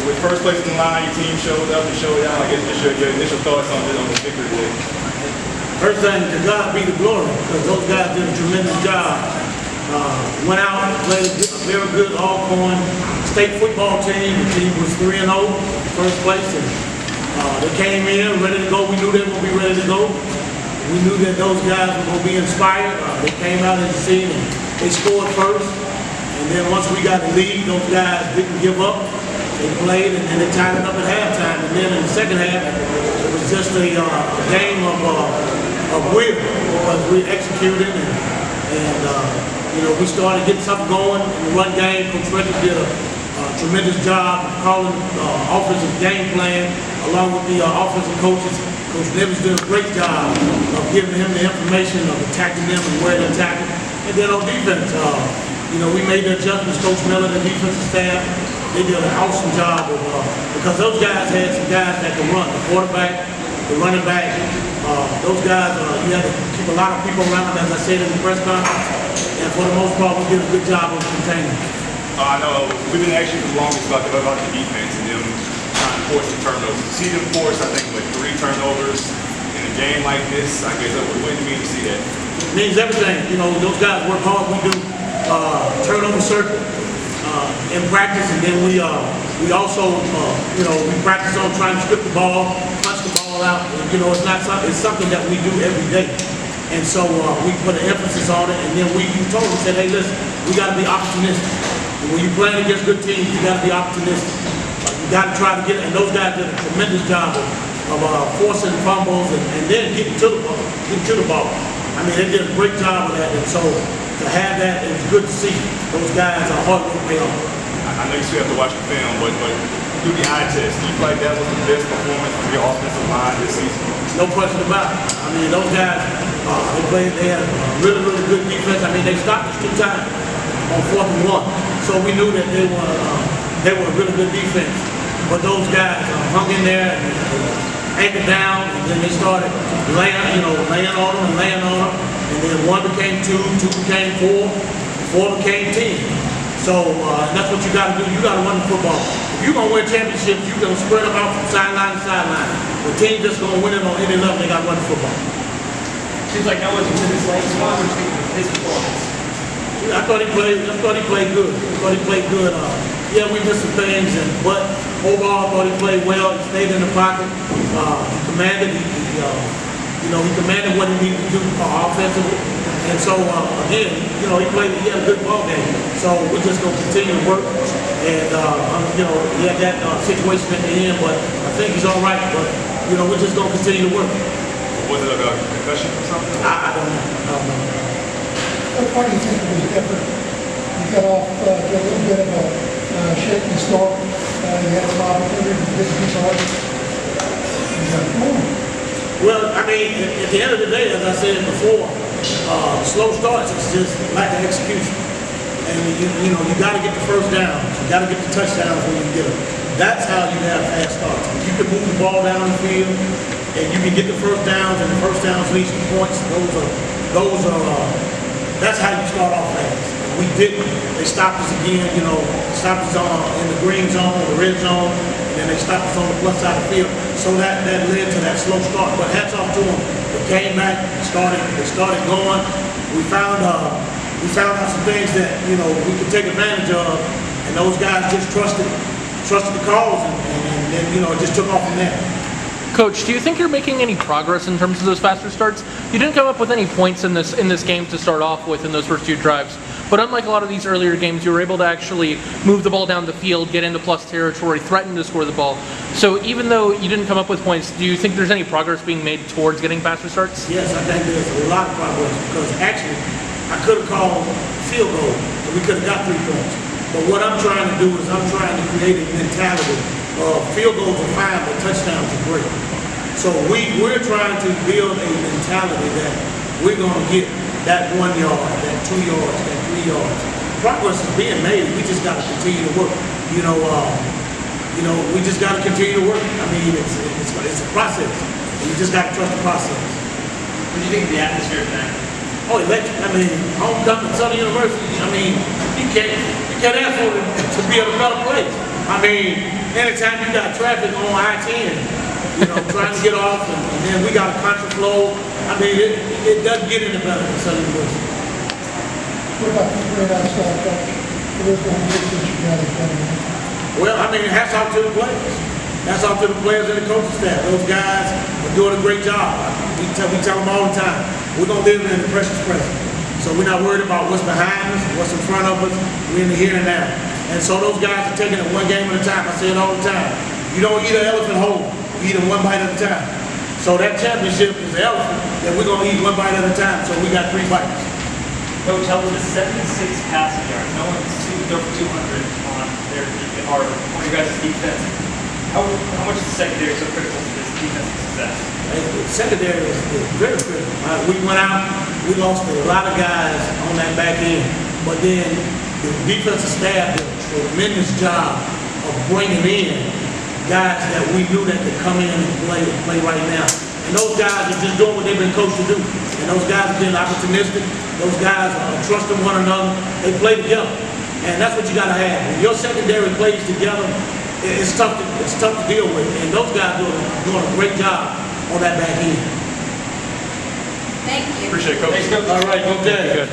with first place in the line, your team showed up and showed out. I guess just your initial thoughts on the victory today. First thing, to God be the glory, because those guys did a tremendous job. Went out and played a very good Alcorn state football team. The team was 3-0, first place, and they came in ready to go. We knew they were going to be ready to go. We knew that those guys were going to be inspired. They came out as a team and they scored first. And then once we got the lead, those guys didn't give up. They played and then they tied it up at halftime. And then in the second half, it was just a game of will, because we executed and we started getting something going in the run game. Coach Frederick did a tremendous job of calling offensive game plan along with the offensive coaches. Coach Nevins did a great job of giving him the information of attacking them and where to attack them. And then on defense, we made the adjustments. Coach Miller, the defensive staff, they did an awesome job of, because those guys had some guys that could run. The quarterback, the running back, those guys, you had to keep a lot of people around them, as I said in the press conference. And for the most part, we did a good job of containing. I know we've been asking for the longest about the defense and them trying to force the turnovers. To see them force, I think, like 3 turnovers in a game like this, I guess that would really mean to see that. It means everything. Those guys work hard. We do turnover circuit in practice, and then we also we practice on trying to strip the ball, punch the ball out. It's something that we do every day. And so we put an emphasis on it, and then we told them, said, hey, listen, we got to be opportunistic. And when you're playing against good teams, you got to be opportunistic. You got to try to get it, and those guys did a tremendous job of forcing fumbles and then getting to the ball. I mean, they did a great job of that, and so to have that, it was good to see. Those guys are hard work pay off. I know you still have to watch the film, but do the eye test. Do you feel like that was the best performance from your offensive line this season? No question about it. I mean, those guys, they had a really, really good defense. I mean, they stopped us 2 times on 4th and 1. So we knew that they were a really good defense. But those guys hung in there and anchored down, and then they started laying on them and laying on them. And then 1 became 2, 2 became 4, 4 became 10. So that's what you got to do. You got to run the football. If you're going to win championships, you're going to spread them out from sideline to sideline. The team just going to win it on any level. They got to run the football. Seems like no one's into this late spot. What do you think of his performance? I thought he played good. Yeah, we missed some things, but overall, I thought he played well. He stayed in the pocket. He commanded. He commanded what he needed to do offensively. And so again, he had a good ball game. So we're just going to continue to work. And he had that situation at the end, but I think he's all right. But we're just going to continue to work. Was it a concussion or something? I don't know. What part do you think was different? You got off to a little bit of a shaky start. You had some opportunity to get some yards. Well, I mean, at the end of the day, as I said before, slow starts, it's just lack of execution. And you got to get the first downs. You got to get the touchdowns when you get them. That's how you have fast starts. If you can move the ball down the field and you can get the first downs, and the first downs lead to points, that's how you start off fast. We didn't. They stopped us again, stopped us in the green zone, the red zone, and then they stopped us on the plus side of the field. So that led to that slow start. But hats off to them. They came back, they started going. We found out some things that we could take advantage of, and those guys just trusted the calls, and then it just took off from there. Coach, do you think you're making any progress in terms of those faster starts? You didn't come up with any points in this game to start off with in those first 2 drives, but unlike a lot of these earlier games, you were able to actually move the ball down the field, get into plus territory, threaten to score the ball. So even though you didn't come up with points, do you think there's any progress being made towards getting faster starts? Yes, I think there's a lot of progress, because actually I could have called field goal and we could have got 3 points. But what I'm trying to do is I'm trying to create a mentality of field goals are fine, but touchdowns are great. So we're trying to build a mentality that we're going to get that 1 yard, that 2 yards, that 3 yards. Progress is being made. We just got to continue to work. We just got to continue to work. I mean, it's a process. And you just got to trust the process. What do you think of the atmosphere tonight? Oh, electric. I mean, homecoming, Southern University. I mean, you can't ask for it to be at a better place. I mean, anytime you got traffic on I-10, you know, trying to get off, and then we got a contra flow. I mean, it doesn't get any better than Southern University. What about the great outside coach? It is one of the things you got to do. Well, I mean, hats off to the players. Hats off to the players and the coaching staff. Those guys are doing a great job. We tell them all the time, we're going to live in the precious present. So we're not worried about what's behind us, what's in front of us. We're in the here and now. And so those guys are taking it one game at a time. I say it all the time. You don't eat an elephant whole. You eat it one bite at a time. So that championship is the elephant that we're going to eat one bite at a time. So we got 3 bites. Coach, how was the 76 passing yards? No one's over 200 on their defense, or on your guys' defense. How much is the secondary so critical to this defensive success? The secondary is very critical. We went out, we lost a lot of guys on that back end, but then the defensive staff did a tremendous job of bringing in guys that we knew that could come in and play right now. And those guys are just doing what they've been coached to do. And those guys have been opportunistic. Those guys are trusting one another. They play together. And that's what you got to have. When your secondary plays together, it's tough to deal with. And those guys doing a great job on that back end. Thank you. Appreciate it, Coach. Thanks, Coach. All right, okay. Good.